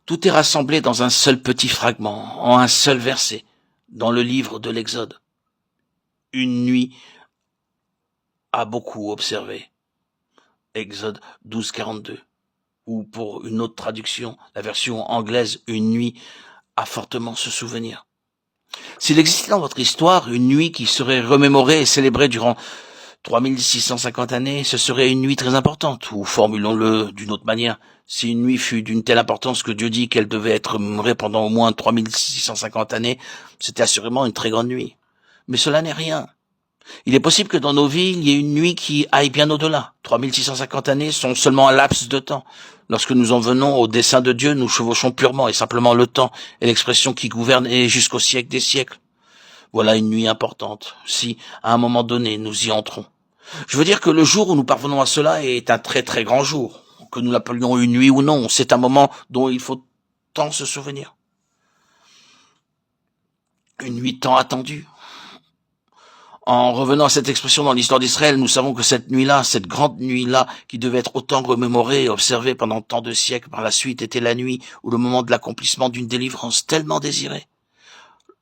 Tout est rassemblé dans un seul petit fragment, en un seul verset, dans le livre de l'Exode. Une nuit a beaucoup observé. Exode 12, 42. Ou pour une autre traduction, la version anglaise, une nuit a fortement se souvenir. S'il existait dans votre histoire une nuit qui serait remémorée et célébrée durant 3650 années, ce serait une nuit très importante, ou formulons-le d'une autre manière, si une nuit fut d'une telle importance que Dieu dit qu'elle devait être mémorée pendant au moins 3650 années, c'était assurément une très grande nuit. Mais cela n'est rien. Il est possible que dans nos vies, il y ait une nuit qui aille bien au-delà. 3650 années sont seulement un laps de temps. Lorsque nous en venons au dessein de Dieu, nous chevauchons purement et simplement le temps et l'expression qui gouverne et jusqu'au siècle des siècles. Voilà une nuit importante, si, à un moment donné, nous y entrons. Je veux dire que le jour où nous parvenons à cela est un très très grand jour. Que nous l'appelions une nuit ou non, c'est un moment dont il faut tant se souvenir. Une nuit tant attendue. En revenant à cette expression dans l'histoire d'Israël, nous savons que cette nuit-là, cette grande nuit-là, qui devait être autant remémorée et observée pendant tant de siècles par la suite, était la nuit ou le moment de l'accomplissement d'une délivrance tellement désirée,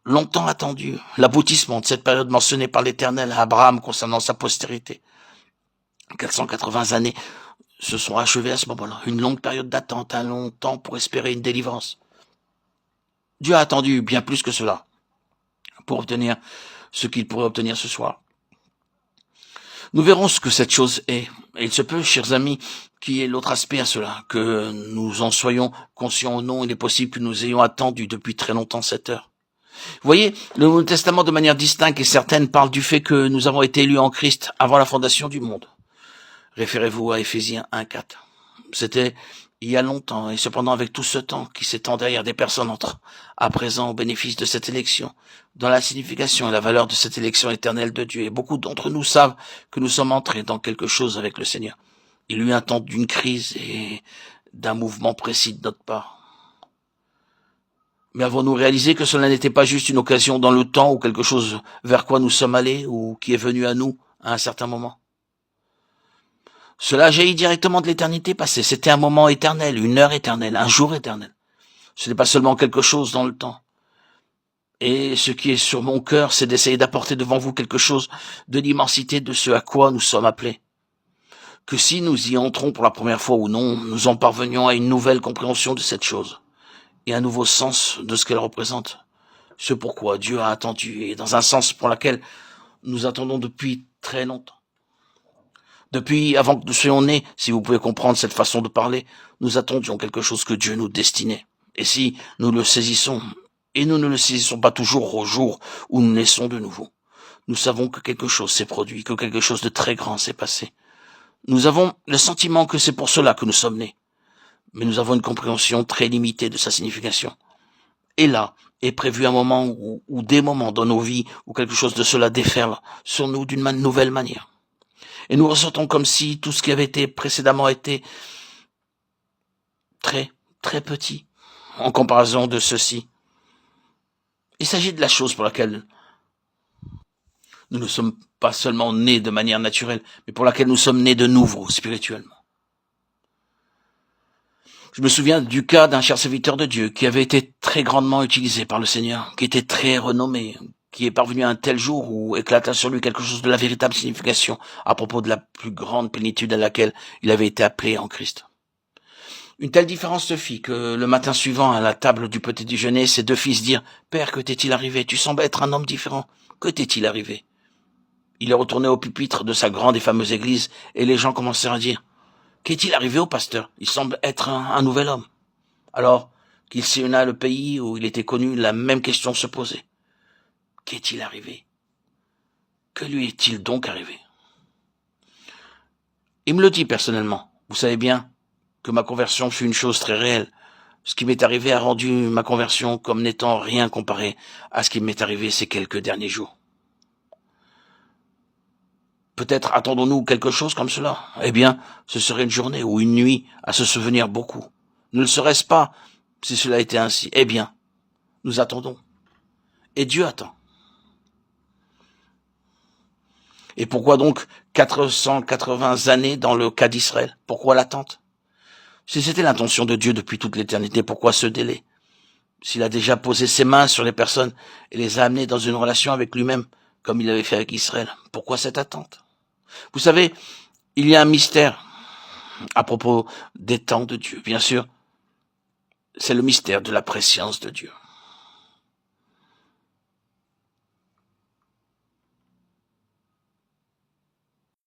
longtemps attendue, l'aboutissement de cette période mentionnée par l'Éternel à Abraham concernant sa postérité. 480 années se sont achevées à ce moment-là, une longue période d'attente, un long temps pour espérer une délivrance. Dieu a attendu bien plus que cela pour obtenir ce qu'il pourrait obtenir ce soir. Nous verrons ce que cette chose est. Et il se peut, chers amis, qu'il y ait l'autre aspect à cela, que nous en soyons conscients ou non, il est possible que nous ayons attendu depuis très longtemps cette heure. Vous voyez, le Nouveau Testament de manière distincte et certaine parle du fait que nous avons été élus en Christ avant la fondation du monde. Référez-vous à Éphésiens 1:4. C'était il y a longtemps, et cependant avec tout ce temps qui s'étend derrière des personnes entre à présent au bénéfice de cette élection, dans la signification et la valeur de cette élection éternelle de Dieu. Et beaucoup d'entre nous savent que nous sommes entrés dans quelque chose avec le Seigneur. Il y a eu un temps d'une crise et d'un mouvement précis de notre part. Mais avons-nous réalisé que cela n'était pas juste une occasion dans le temps ou quelque chose vers quoi nous sommes allés ou qui est venu à nous à un certain moment? Cela jaillit directement de l'éternité passée. C'était un moment éternel, une heure éternelle, un jour éternel. Ce n'est pas seulement quelque chose dans le temps. Et ce qui est sur mon cœur, c'est d'essayer d'apporter devant vous quelque chose de l'immensité de ce à quoi nous sommes appelés. Que si nous y entrons pour la première fois ou non, nous en parvenions à une nouvelle compréhension de cette chose et un nouveau sens de ce qu'elle représente. Ce pourquoi Dieu a attendu et dans un sens pour lequel nous attendons depuis très longtemps. Depuis avant que nous soyons nés, si vous pouvez comprendre cette façon de parler, nous attendions quelque chose que Dieu nous destinait. Et si nous le saisissons, et nous ne le saisissons pas toujours au jour où nous naissons de nouveau, nous savons que quelque chose s'est produit, que quelque chose de très grand s'est passé. Nous avons le sentiment que c'est pour cela que nous sommes nés, mais nous avons une compréhension très limitée de sa signification. Et là est prévu un moment ou des moments dans nos vies où quelque chose de cela déferle sur nous d'une nouvelle manière. Et nous ressentons comme si tout ce qui avait été précédemment était très, très petit en comparaison de ceci. Il s'agit de la chose pour laquelle nous ne sommes pas seulement nés de manière naturelle, mais pour laquelle nous sommes nés de nouveau spirituellement. Je me souviens du cas d'un cher serviteur de Dieu qui avait été très grandement utilisé par le Seigneur, qui était très renommé, qui est parvenu à un tel jour où éclata sur lui quelque chose de la véritable signification à propos de la plus grande plénitude à laquelle il avait été appelé en Christ. Une telle différence se fit que le matin suivant, à la table du petit déjeuner, ses deux fils dirent « Père, que t'est-il arrivé? Tu sembles être un homme différent. Que t'est-il arrivé ?» Il est retourné au pupitre de sa grande et fameuse église et les gens commencèrent à dire « Qu'est-il arrivé au pasteur? Il semble être un nouvel homme. » Alors qu'il sillonna le pays où il était connu, la même question se posait. Qu'est-il arrivé? Que lui est-il donc arrivé? Il me le dit personnellement. Vous savez bien que ma conversion fut une chose très réelle. Ce qui m'est arrivé a rendu ma conversion comme n'étant rien comparé à ce qui m'est arrivé ces quelques derniers jours. Peut-être attendons-nous quelque chose comme cela. Eh bien, ce serait une journée ou une nuit à se souvenir beaucoup. Ne le serait-ce pas si cela était ainsi? Eh bien, nous attendons. Et Dieu attend. Et pourquoi donc 480 années dans le cas d'Israël? Pourquoi l'attente? Si c'était l'intention de Dieu depuis toute l'éternité, pourquoi ce délai? S'il a déjà posé ses mains sur les personnes et les a amenées dans une relation avec lui-même, comme il avait fait avec Israël, pourquoi cette attente? Vous savez, il y a un mystère à propos des temps de Dieu. Bien sûr, c'est le mystère de la préscience de Dieu.